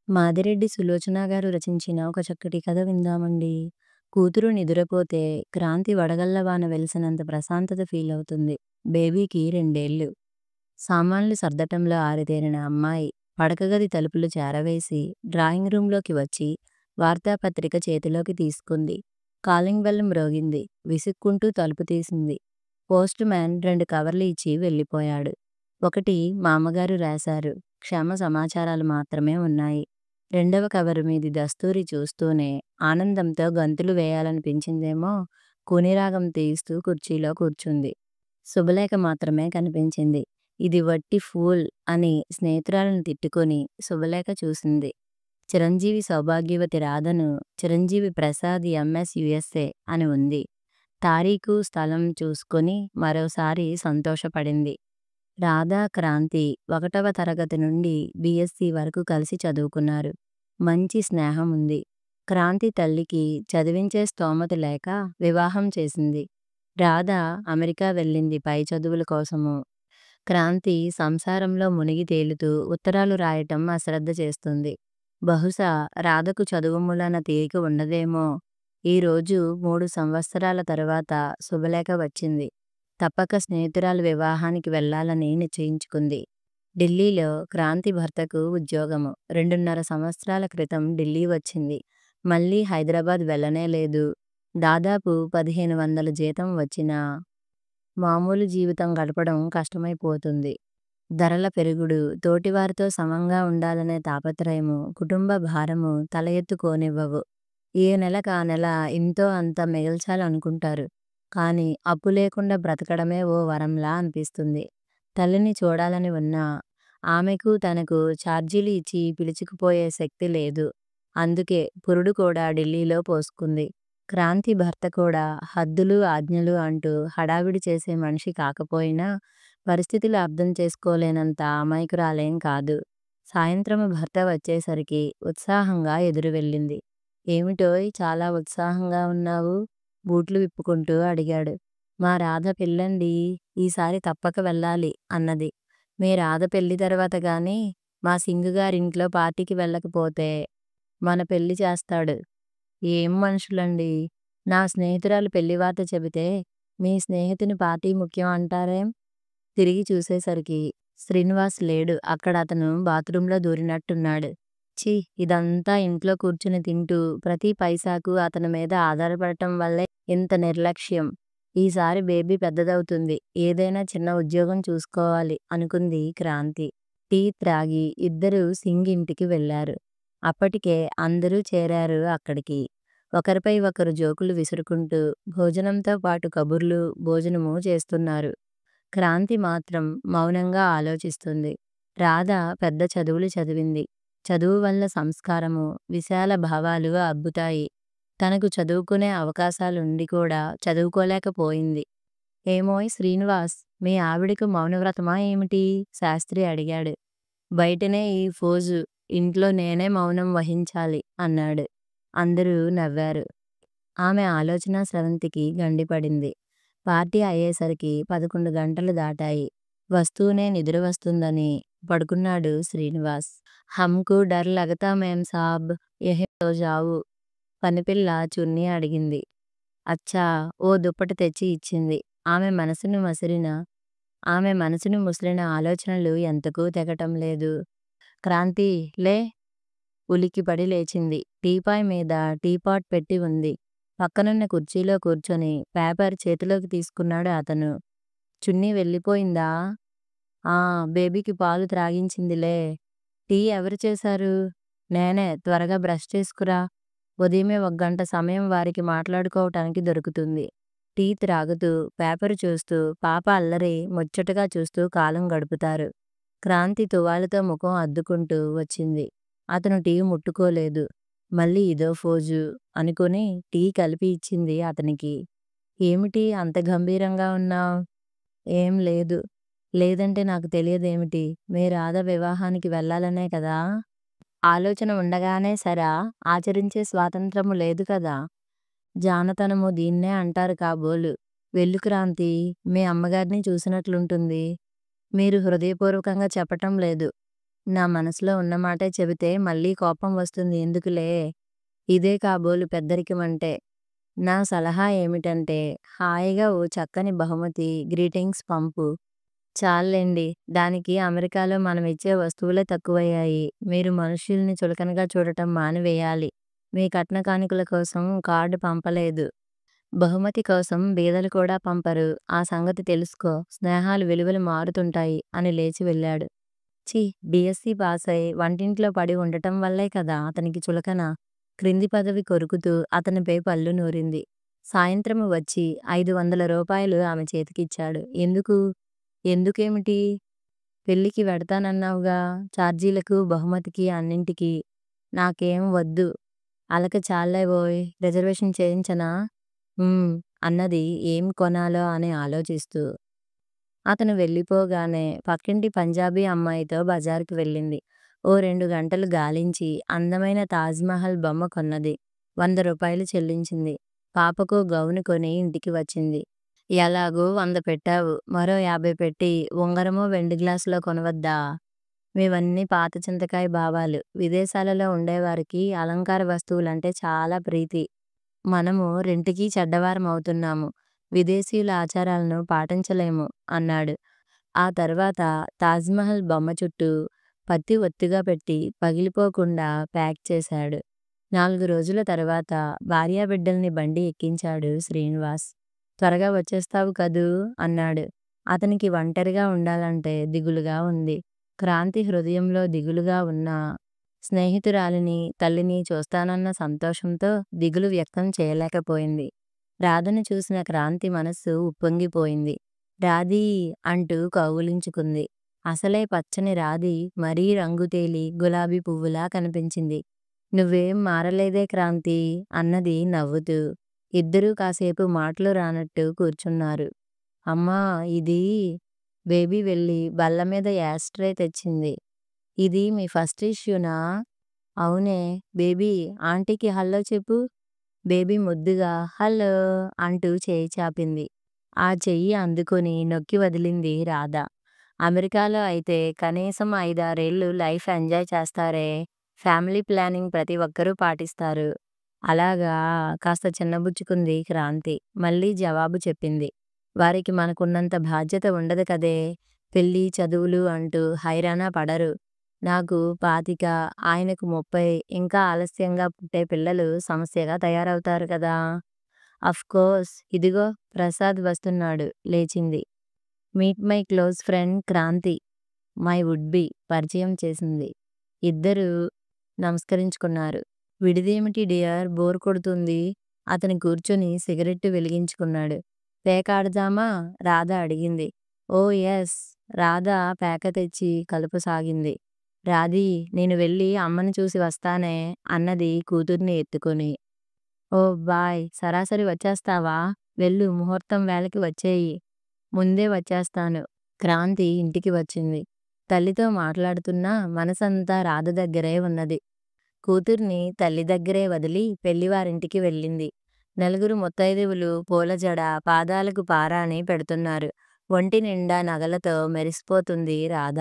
మాదిరెడ్డి సులోచన గారు రచించిన ఒక చక్కటి కథ విందామండి. కూతురు నిదురపోతే క్రాంతి వడగళ్ళ వాన వెలిసినంత ప్రశాంతత ఫీలవుతుంది. బేబీకి 2 ఏళ్లు. సామాన్లు సర్దటంలో ఆరితేరిన అమ్మాయి పడకగది తలుపులు చేరవేసి డ్రాయింగ్ రూంలోకి వచ్చి వార్తాపత్రిక చేతిలోకి తీసుకుంది. కాలింగ్ బెల్ మ్రోగింది. విసుక్కుంటూ తలుపు తీసింది. పోస్ట్ మ్యాన్ 2 కవర్లు ఇచ్చి వెళ్ళిపోయాడు. ఒకటి మామగారు రాశారు. క్షేమ సమాచారాలు మాత్రమే ఉన్నాయి. రెండవ కవరు మీది దస్తూరి చూస్తూనే ఆనందంతో గంతులు వేయాలనిపించిందేమో. కూనిరాగం తీయిస్తూ కుర్చీలో కూర్చుంది. శుభలేఖ మాత్రమే కనిపించింది. ఇది వట్టి ఫూల్ అని స్నేహితురాలను తిట్టుకొని శుభలేఖ చూసింది. చిరంజీవి సౌభాగ్యవతి రాధను చిరంజీవి ప్రసాద్ ఎంఎస్ యుఎస్ఏ అని ఉంది. తారీఖు స్థలం చూసుకొని మరోసారి సంతోషపడింది. రాధా క్రాంతి 1వ తరగతి నుండి బీఎస్సీ వరకు కలిసి చదువుకున్నారు. మంచి స్నేహం ఉంది. క్రాంతి తల్లికి చదివించే స్తోమత లేక వివాహం చేసింది. రాధ అమెరికా వెళ్ళింది పై చదువుల కోసము. క్రాంతి సంసారంలో మునిగి తేలుతూ ఉత్తరాలు రాయటం అశ్రద్ధ చేస్తుంది. బహుశా రాధకు చదువు మూలాన తీరిక ఉండదేమో. ఈరోజు 3 సంవత్సరాల తరువాత శుభలేఖ వచ్చింది. తప్పక స్నేహితురాలు వివాహానికి వెళ్ళాలని నిశ్చయించుకుంది. ఢిల్లీలో క్రాంతి భర్తకు ఉద్యోగము. 2.5 సంవత్సరాల క్రితం ఢిల్లీ వచ్చింది. మళ్ళీ హైదరాబాద్ వెళ్ళనే లేదు. దాదాపు 1500 జీతం వచ్చినా మామూలు జీవితం గడపడం కష్టమైపోతుంది. ధరల పెరుగుడు, తోటివారితో సమంగా ఉండాలనే తాపత్రయము, కుటుంబ భారము తల ఎత్తుకోనివ్వవు. ఏ నెలకా నెల ఇంతో అంత మిగల్చాలనుకుంటారు. కానీ అప్పు లేకుండా బ్రతకడమే ఓ వరంలా అనిపిస్తుంది. తల్లిని చూడాలని ఉన్నా ఆమెకు తనకు ఛార్జీలు ఇచ్చి పిలుచుకుపోయే శక్తి లేదు. అందుకే పురుడు కూడా ఢిల్లీలో పోసుకుంది. క్రాంతి భర్త కూడా హద్దులు ఆజ్ఞలు అంటూ హడావిడి చేసే మనిషి కాకపోయినా పరిస్థితులు అర్థం చేసుకోలేనంత అమాయకురాలేం కాదు. సాయంత్రము భర్త వచ్చేసరికి ఉత్సాహంగా ఎదురు వెళ్ళింది. ఏమిటోయ్ చాలా ఉత్సాహంగా ఉన్నావు? బూట్లు విప్పుకుంటూ అడిగాడు. మా రాధ పెళ్ళండి. ఈసారి తప్పక వెళ్ళాలి అన్నది. మీ రాధ పెళ్లి తర్వాత గాని మా సింగుగారింట్లో పార్టీకి వెళ్ళకపోతే మన పెళ్లి చేస్తాడు. ఏం మనుషులండి. నా స్నేహితురాలు పెళ్లి వార్త చెబితే మీ స్నేహితుని పార్టీ ముఖ్యం అంటారేం? తిరిగి చూసేసరికి శ్రీనివాస్ లేడు. అక్కడ అతను బాత్రూంలో దూరినట్టున్నాడు. ఛీ, ఇదంతా ఇంట్లో కూర్చుని తింటూ ప్రతి పైసాకు అతని మీద ఆధారపడటం వల్లే ఇంత నిర్లక్ష్యం. ఈసారి బేబీ పెద్దదవుతుంది. ఏదైనా చిన్న ఉద్యోగం చూసుకోవాలి అనుకుంది క్రాంతి. టీ త్రాగి ఇద్దరూ సింగ్ ఇంటికి వెళ్ళారు. అప్పటికే అందరూ చేరారు అక్కడికి. ఒకరిపై ఒకరు జోకులు విసురుకుంటూ భోజనంతో పాటు కబుర్లు, భోజనము చేస్తున్నారు. క్రాంతి మాత్రం మౌనంగా ఆలోచిస్తుంది. రాధ పెద్ద చదువులు చదివింది. చదువు వల్ల సంస్కారము, విశాల భావాలు అబ్బుతాయి. తనకు చదువుకునే అవకాశాలుండి కూడా చదువుకోలేకపోయింది. ఏమోయ్ శ్రీనివాస్, మీ ఆవిడకు మౌనవ్రతమా ఏమిటి? శాస్త్రి అడిగాడు. బయటనే ఈ ఫోజు, ఇంట్లో నేనే మౌనం వహించాలి అన్నాడు. అందరూ నవ్వారు. ఆమె ఆలోచనా స్రవంతికి గండిపడింది. పార్టీ అయ్యేసరికి 11 గంటలు దాటాయి. వస్తూనే నిద్ర వస్తుందని పడుకున్నాడు శ్రీనివాస్. హమ్కు డర్ లగతా మేం సాబ్, యహీ సో జావు. పనిపిల్ల చున్నీ అడిగింది. అచ్చా, ఓ దుప్పటి తెచ్చి ఇచ్చింది. ఆమె మనసును ముసిరిన ఆలోచనలు ఎంతకూ తెగటం లేదు. క్రాంతి లే. ఉలిక్కిపడి లేచింది. టీపాయ్ మీద టీపాట్ పెట్టి ఉంది. పక్కనున్న కుర్చీలో కూర్చొని పేపర్ చేతిలోకి తీసుకున్నాడు అతను. చున్నీ వెళ్ళిపోయిందా? ఆ, బేబీకి పాలు త్రాగించిందిలే. టీ ఎవరు చేశారు? నేనే. త్వరగా బ్రష్ చేసుకురా. ఉదయమే 1 గంట సమయం వారికి మాట్లాడుకోవటానికి దొరుకుతుంది. టీ త్రాగుతూ పేపరు చూస్తూ పాప అల్లరి ముచ్చటగా చూస్తూ కాలం గడుపుతారు. క్రాంతి తువాలుతో ముఖం అద్దుకుంటూ వచ్చింది. అతను టీ ముట్టుకోలేదు. మళ్ళీ ఇదో ఫోజు అనుకుని టీ కలిపి ఇచ్చింది అతనికి. ఏమిటి అంత గంభీరంగా ఉన్నావ్? ఏం లేదు. లేదంటే నాకు తెలియదేమిటి? మీ రాధ వివాహానికి వెళ్ళాలనే కదా? ఆలోచన ఉండగానే సరా, ఆచరించే స్వాతంత్రము లేదు కదా? జానతనము దీన్నే అంటారు కాబోలు. వెళ్ళు క్రాంతి, మీ అమ్మగారిని చూసినట్లుంటుంది. మీరు హృదయపూర్వకంగా చెప్పటం లేదు. నా మనసులో ఉన్న మాటే చెబితే మళ్ళీ కోపం వస్తుంది ఎందుకులే. ఇదే కాబోలు పెద్దరికమంటే. నా సలహా ఏమిటంటే, హాయిగా ఓ చక్కని బహుమతి గ్రీటింగ్స్ పంపు. చాల్లేండి. దానికి అమెరికాలో మనమిచ్చే వస్తువులే తక్కువయ్యాయి. మీరు మనుష్యుల్ని చులకనగా చూడటం మానివేయాలి. మీ కట్న కానుకల కోసం కార్డ్ పంపలేదు. బహుమతి కోసం బీదలు కూడా పంపరు. ఆ సంగతి తెలుసుకో. స్నేహాలు విలువలు మారుతుంటాయి అని లేచి వెళ్ళాడు. ఛీ! బీఎస్సీ పాసై వంటింట్లో పడి ఉండటం వల్లే కదా అతనికి చులకన. క్రింది పదవి కొరుకుతూ అతనిపై పళ్ళు నూరింది. సాయంత్రము వచ్చి రూ. 500 ఆమె చేతికిచ్చాడు. ఎందుకు? ఎందుకేమిటి? పెళ్ళికి వెడతానన్నావుగా! చార్జీలకు, బహుమతికి అన్నింటికీ. నాకేం వద్దు. అలక చాల్లేవోయ్! రిజర్వేషన్ చేయించనా? హ్మ్. అన్నది ఏం కొనాలో అని ఆలోచిస్తూ. అతను వెళ్ళిపోగానే పక్కింటి పంజాబీ అమ్మాయితో బజారుకి వెళ్ళింది. ఓ 2 గంటలు గాలించి అందమైన తాజ్‌మహల్ బొమ్మ కొన్నది. రూ. 100 చెల్లించింది. పాపకో గౌను కొని ఇంటికి వచ్చింది. ఎలాగో 100 పెట్టావు. మరో 50 పెట్టి ఉంగరమో వెండి గ్లాసులో కొనవద్దా? మీవన్నీ పాత చింతకాయ భావాలు. విదేశాలలో ఉండేవారికి అలంకార వస్తువులంటే చాలా ప్రీతి. మనము రెంటికి చెడ్డవారమవుతున్నాము. విదేశీయుల ఆచారాలను పాటించలేము అన్నాడు. ఆ తర్వాత తాజ్‌మహల్ బొమ్మ చుట్టూ పత్తి ఒత్తుగా పెట్టి పగిలిపోకుండా ప్యాక్ చేశాడు. 4 రోజుల తర్వాత భార్యాబిడ్డల్ని బండి ఎక్కించాడు శ్రీనివాస్. త్వరగా వచ్చేస్తావు కదూ అన్నాడు. అతనికి ఒంటరిగా ఉండాలంటే దిగులుగా ఉంది. క్రాంతి హృదయంలో దిగులుగా ఉన్న స్నేహితురాలిని, తల్లిని చూస్తానన్న సంతోషంతో దిగులు వ్యక్తం చేయలేకపోయింది. రాధను చూసిన క్రాంతి మనస్సు ఉప్పొంగిపోయింది. రాధీ అంటూ కౌగిలించుకుంది. అసలే పచ్చని రాధి మరీ రంగు తేలి గులాబీ పువ్వులా కనిపించింది. నువ్వేం మారలేదే క్రాంతీ అన్నది నవ్వుతూ. ఇద్దరూ కాసేపు మాటలు రానట్టు కూర్చున్నారు. అమ్మా ఇదీ బేబీ వెళ్ళి బల్లమీద యాష్‌ట్రే తెచ్చింది. ఇది మీ ఫస్ట్ ఇష్యూనా? అవునే. బేబీ ఆంటీకి హల్లో చెప్పు. బేబీ ముద్దుగా హల్లో అంటూ చెయ్యి చాపింది. ఆ చెయ్యి అందుకొని నొక్కి వదిలింది రాధ. అమెరికాలో అయితే కనీసం 5, 6 ఏళ్ళు లైఫ్ ఎంజాయ్ చేస్తారే. ఫ్యామిలీ ప్లానింగ్ ప్రతి ఒక్కరూ పాటిస్తారు. అలాగా కాస్త చిన్నబుచ్చుకుంది క్రాంతి. మళ్ళీ జవాబు చెప్పింది. వారికి మనకున్నంత బాధ్యత ఉండదు కదే. పెళ్ళి, చదువులు అంటూ హైరానా పడరు. నాకు 25, ఆయనకు 30. ఇంకా ఆలస్యంగా పుట్టే పిల్లలు సమస్యగా తయారవుతారు కదా! అఫ్‌కోర్స్. ఇదిగో ప్రసాద్ వస్తున్నాడు లేచింది. Meet my close friend Kranti. My would be పరిచయం చేసింది. ఇద్దరూ నమస్కరించుకున్నారు. విడిదేమిటి డియర్ బోర్ కొడుతుంది. అతను కూర్చొని సిగరెట్టు వెలిగించుకున్నాడు. పేకాడదామా? రాధ అడిగింది. ఓ యస్. రాధ పేక తెచ్చి కలుపసాగింది. రాధీ నేను వెళ్ళి అమ్మని చూసి వస్తానే అన్నది కూతుర్ని ఎత్తుకొని. ఓ బాయ్. సరాసరి వచ్చేస్తావా? వెళ్ళు ముహూర్తం వేళకి వచ్చేయి. ముందే వచ్చేస్తాను. క్రాంతి ఇంటికి వచ్చింది. తల్లితో మాట్లాడుతున్నా మనసంతా రాధ దగ్గరే ఉన్నది. కూతుర్ని తల్లి దగ్గరే వదిలి పెళ్లివారింటికి వెళ్ళింది. నలుగురు ముత్తైదువులు పూలజడ, పాదాలకు పారాణి పెడుతున్నారు. ఒంటి నిండా నగలతో మెరిసిపోతుంది రాధ.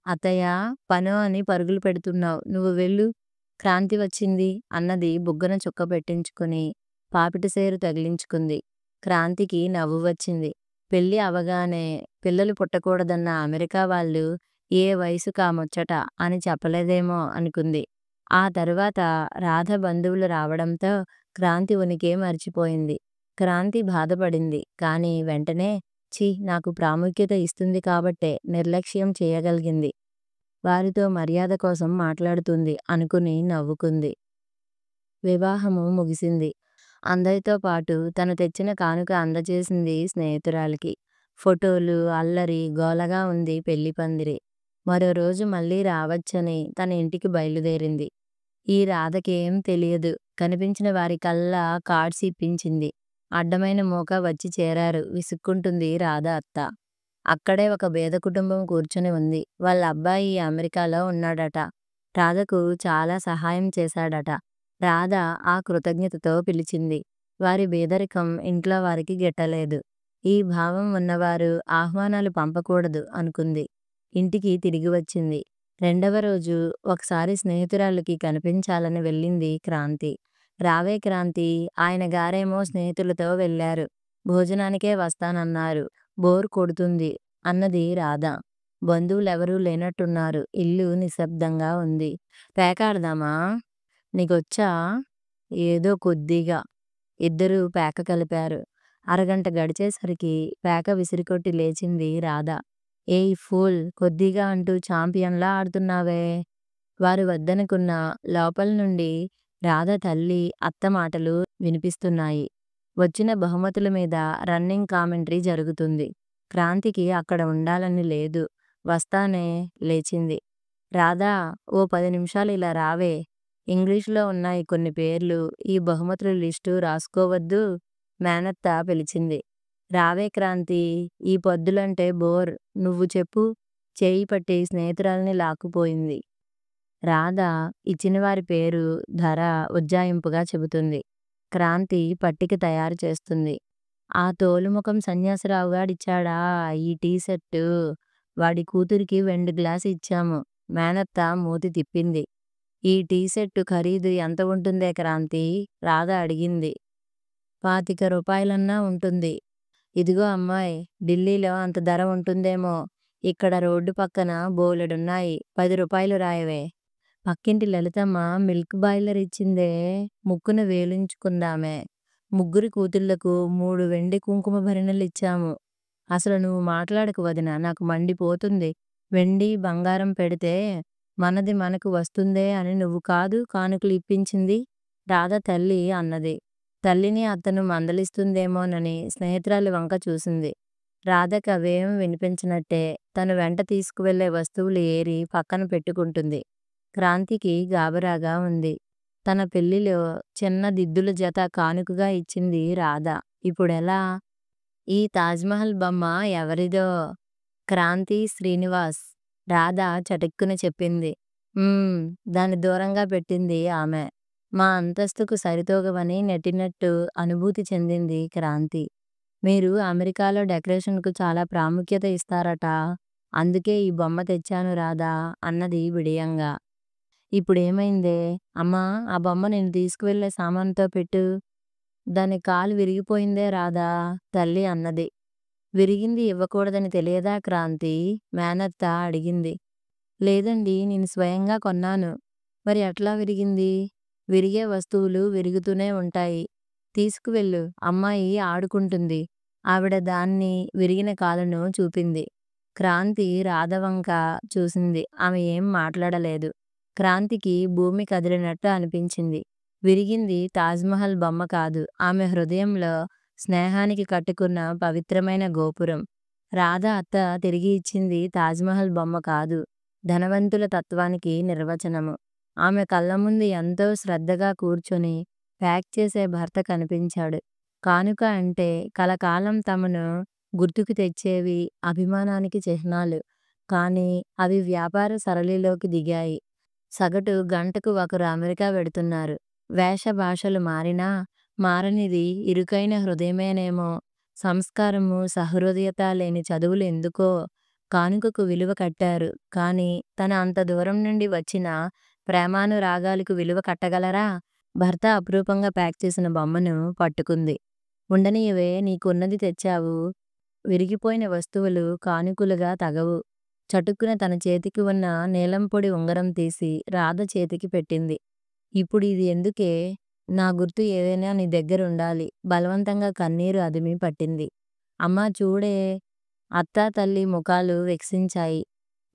అత్తయ్యా పనో అని పరుగులు పెడుతున్నావు. నువ్వు వెళ్ళు. క్రాంతి వచ్చింది అన్నది బుగ్గన చుక్క పెట్టించుకుని పాపిటి సేరు తగిలించుకుంది. క్రాంతికి నవ్వు వచ్చింది. పెళ్ళి అవగానే పిల్లలు పుట్టకూడదన్న అమెరికా వాళ్ళు ఏ వయసుకా ముచ్చట అని చెప్పలేదేమో అనుకుంది. ఆ తరువాత రాధ బంధువులు రావడంతో క్రాంతి ఉనికే మర్చిపోయింది. క్రాంతి బాధపడింది. కానీ వెంటనే ఛీ నాకు ప్రాముఖ్యత ఇస్తుంది కాబట్టే నిర్లక్ష్యం చేయగలిగింది. వారితో మర్యాద కోసం మాట్లాడుతుంది అనుకుని నవ్వుకుంది. వివాహము ముగిసింది. అందరితో పాటు తను తెచ్చిన కానుక అందజేసింది స్నేహితురాలికి. ఫోటోలు, అల్లరి, గోలగా ఉంది పెళ్లి పందిరి. మరో రోజు మళ్ళీ రావచ్చని తన ఇంటికి బయలుదేరింది. ఈ రాధకేం తెలియదు. కనిపించిన వారికల్లా కార్డ్స్ ఇప్పించింది. అడ్డమైన మూక వచ్చి చేరారు విసుక్కుంటుంది రాధ అత్త. అక్కడే ఒక పేద కుటుంబం కూర్చుని ఉంది. వాళ్ళ అబ్బాయి అమెరికాలో ఉన్నాడట. రాధకు చాలా సహాయం చేశాడట. రాధ ఆ కృతజ్ఞతతో పిలిచింది. వారి పేదరికం ఇంట్లో వారికి గిట్టలేదు. ఈ భావం ఉన్నవారు ఆహ్వానాలు పంపకూడదు అనుకుంది. ఇంటికి తిరిగి వచ్చింది. రెండవ రోజు ఒకసారి స్నేహితురాలికి కనిపించాలని వెళ్ళింది క్రాంతి. రావే క్రాంతి, ఆయన గారేమో స్నేహితులతో వెళ్ళారు. భోజనానికే వస్తానన్నారు. బోర్ కొడుతుంది అన్నది రాధ. బంధువులెవరూ లేనట్టున్నారు. ఇల్లు నిశ్శబ్దంగా ఉంది. పేకాడదామా? నీకొచ్చా? ఏదో కొద్దిగా. ఇద్దరూ పేక కలిపారు. అరగంట గడిచేసరికి పేక విసిరికొట్టి లేచింది రాధ. ఏయ్ ఫూల్, కొద్దిగా అంటూ చాంపియన్లా ఆడుతున్నావే. వారు వద్దనుకున్నా లోపల నుండి రాధ తల్లి, అత్త మాటలు వినిపిస్తున్నాయి. వచ్చిన బహుమతుల మీద రన్నింగ్ కామెంటరీ జరుగుతుంది. క్రాంతికి అక్కడ ఉండాలని లేదు. వస్తానే లేచింది. రాధా, ఓ 10 నిమిషాలు ఇలా రావే. ఇంగ్లీషులో ఉన్నాయి కొన్ని పేర్లు. ఈ బహుమతుల లిస్టు రాసుకోవద్దు? మేనత్త పిలిచింది. రావే క్రాంతి, ఈ పొద్దులంటే బోర్. నువ్వు చెప్పు. చేయి పట్టి స్నేహితురాల్ని లాక్కుపోయింది. రాధ ఇచ్చినవారి పేరు, ధర ఉజ్జాయింపుగా చెబుతుంది. క్రాంతి పట్టిక తయారు చేస్తుంది. ఆ తోలుముఖం సన్యాసిరావు గాడిచ్చాడా ఈ టీ షర్టు? వాడి కూతురికి వెండి గ్లాసు ఇచ్చాము. మేనత్త మూతి తిప్పింది. ఈ టీ షర్టు ఖరీదు ఎంత ఉంటుందే క్రాంతి? రాధ అడిగింది. 25 రూపాయలన్నా ఉంటుంది. ఇదిగో అమ్మాయ్, ఢిల్లీలో అంత ధర ఉంటుందేమో. ఇక్కడ రోడ్డు పక్కన బోలెడున్నాయి. 10 రూపాయలు రాయవే. పక్కింటి లలితమ్మ మిల్క్ బాయిలర్ ఇచ్చిందే, ముక్కున వేలించుకుందామే. ముగ్గురి కూతుళ్లకు 3 వెండి కుంకుమ భరిణెలిచ్చాము. అసలు నువ్వు మాట్లాడకు వదినా, నాకు మండిపోతుంది. వెండి బంగారం పెడితే మనది మనకు వస్తుందే అని నువ్వు కాదు కానుకలు ఇప్పించింది, రాధ తల్లి అన్నది. తల్లిని అత్తను మందలిస్తుందేమోనని స్నేహితురాలి వంక చూసింది. రాధకి అవేం వినిపించినట్టే తను వెంట తీసుకువెళ్ళే వస్తువులు ఏరి పక్కన పెట్టుకుంటుంది. క్రాంతికి గాబరాగా ఉంది. తన పెళ్లిలో చిన్న దిద్దుల జత కానుకగా ఇచ్చింది రాధ. ఇప్పుడెలా? ఈ తాజ్మహల్ బొమ్మ ఎవరిదో? క్రాంతి శ్రీనివాస్, రాధ చటుక్కున చెప్పింది. దాన్ని దూరంగా పెట్టింది ఆమె. మా అంతస్తుకు సరితూగవని నెట్టినట్టు అనుభూతి చెందింది క్రాంతి. మీరు అమెరికాలో డెకరేషన్కు చాలా ప్రాముఖ్యత ఇస్తారట. అందుకే ఈ బొమ్మ తెచ్చాను రాధా అన్నది విడియంగా. ఇప్పుడేమైందే? అమ్మా, ఆ బొమ్మ నేను తీసుకువెళ్ళే సామానుతో పెట్టు. దాని కాలు విరిగిపోయిందే రాధా, తల్లి అన్నది. విరిగింది ఇవ్వకూడదని తెలియదా క్రాంతి? మేనత్త అడిగింది. లేదండి, నేను స్వయంగా కొన్నాను. మరి ఎట్లా విరిగింది? విరిగే వస్తువులు విరుగుతూనే ఉంటాయి. తీసుకువెళ్ళు, అమ్మాయి ఆడుకుంటుంది. ఆవిడ దాన్ని విరిగిన కాలును చూపింది. క్రాంతి రాధ వంక చూసింది. ఆమె ఏం మాట్లాడలేదు. క్రాంతికి భూమి కదిలినట్టు అనిపించింది. విరిగింది తాజ్మహల్ బొమ్మ కాదు, ఆమె హృదయంలో స్నేహానికి కట్టుకున్న పవిత్రమైన గోపురం. రాధ అత్త తిరిగి ఇచ్చింది తాజ్మహల్ బొమ్మ కాదు, ధనవంతుల తత్వానికి నిర్వచనము. ఆమె కళ్ళ ముందు ఎంతో శ్రద్ధగా కూర్చొని ప్యాక్ చేసే భర్త కనిపించాడు. కానుక అంటే కలకాలం తమను గుర్తుకు తెచ్చేవి, అభిమానానికి చిహ్నాలు. కానీ అవి వ్యాపార సరళిలోకి దిగాయి. సగటు గంటకు ఒకరు అమెరికా వెడుతున్నారు. వేష భాషలు మారినా మారనిది ఇరుకైన హృదయమేనేమో. సంస్కారము, సహృదయత లేని చదువులు ఎందుకో కానుకకు విలువ కట్టారు. కానీ తన అంత దూరం నుండి వచ్చిన ప్రేమానురాగాలకు విలువ కట్టగలరా? భర్త అపురూపంగా ప్యాక్ చేసిన బొమ్మను పట్టుకుంది. ఉండనీయవే, నీకున్నది తెచ్చావు. విరిగిపోయిన వస్తువులు కానుకలుగా తగవు. చటుక్కున తన చేతికి ఉన్న నీలంపొడి ఉంగరం తీసి రాధ చేతికి పెట్టింది. ఇప్పుడు ఇది ఎందుకే? నా గుర్తు ఏదైనా నీ దగ్గరుండాలి. బలవంతంగా కన్నీరు అదిమి పట్టింది. అమ్మా చూడే. అత్తా తల్లి ముఖాలు వికసించాయి.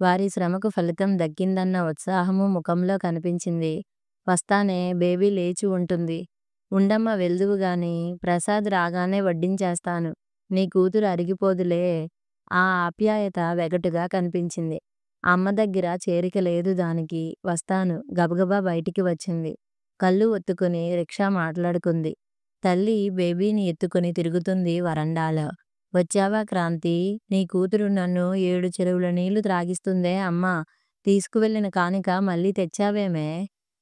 వారి శ్రమకు ఫలితం దక్కిందన్న ఉత్సాహము ముఖంలో కనిపించింది. వస్తానే, బేబీ లేచి ఉంటుంది. ఉండమ్మ వెళ్దువుగాని, ప్రసాద్ రాగానే వడ్డించేస్తాను. నీ కూతురు అరిగిపోదులే. ఆ ఆప్యాయత వెగటుగా కనిపించింది. అమ్మ దగ్గర చేరిక లేదు దానికి. వస్తాను. గబగబా బయటికి వచ్చింది. కళ్ళు ఒత్తుకుని రిక్షా మాట్లాడుకుంది. తల్లి బేబీని ఎత్తుకుని తిరుగుతుంది వరండాలో. వచ్చావా క్రాంతి? నీ కూతురు నన్ను 7 చెరువుల నీళ్లు త్రాగిస్తుందే అమ్మా. తీసుకువెళ్ళిన కానుక మళ్ళీ తెచ్చావేమే?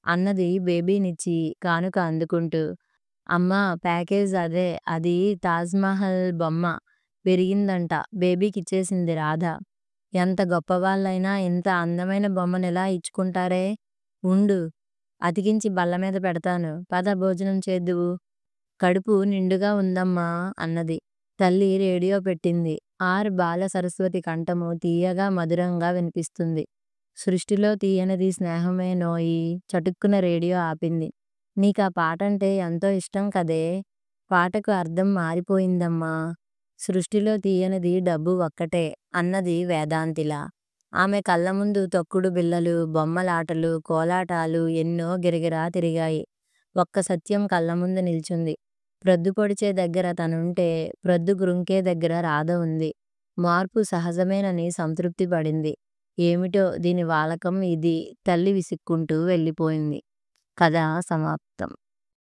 అన్నది బేబీనిచ్చి కానుక అందుకుంటూ. అమ్మా, ప్యాకేజ్ అదే. అది తాజ్మహల్ బొమ్మ. విరిగిందంట. బేబీకిచ్చేసింది రాధ. ఎంత గొప్పవాళ్ళైనా ఇంత అందమైన బొమ్మనెలా ఇచ్చుకుంటారే? ఉండు. అతికించి బల్లమీద పెడతాను. పద భోజనం చేద్దువు. కడుపు నిండుగా ఉందమ్మా అన్నది. తల్లి రేడియో పెట్టింది. బాలసరస్వతి కంఠము తీయగా మధురంగా వినిపిస్తుంది. సృష్టిలో తీయనిది స్నేహమేనోయి. చటుక్కున రేడియో ఆపింది. నీకా పాటంటే ఎంతో ఇష్టం కదే? పాటకు అర్థం మారిపోయిందమ్మా. సృష్టిలో తీయనిది డబ్బు ఒక్కటే అన్నది వేదాంతిలా. ఆమె కళ్ళముందు తొక్కుడు బిళ్ళలు, బొమ్మలాటలు, కోలాటాలు ఎన్నో గిరగిరా తిరిగాయి. ఒక్క సత్యం కళ్ళముందు నిల్చుంది. ప్రొద్దు పొడిచే దగ్గర తనుంటే, ప్రొద్దు గ్రుంకే దగ్గర రాధ ఉంది. మార్పు సహజమేనని సంతృప్తి పడింది. ఏమిటో దీని వాలకం ఇది. తల్లి విసుక్కుంటూ వెళ్ళిపోయింది. కథ సమాప్తం.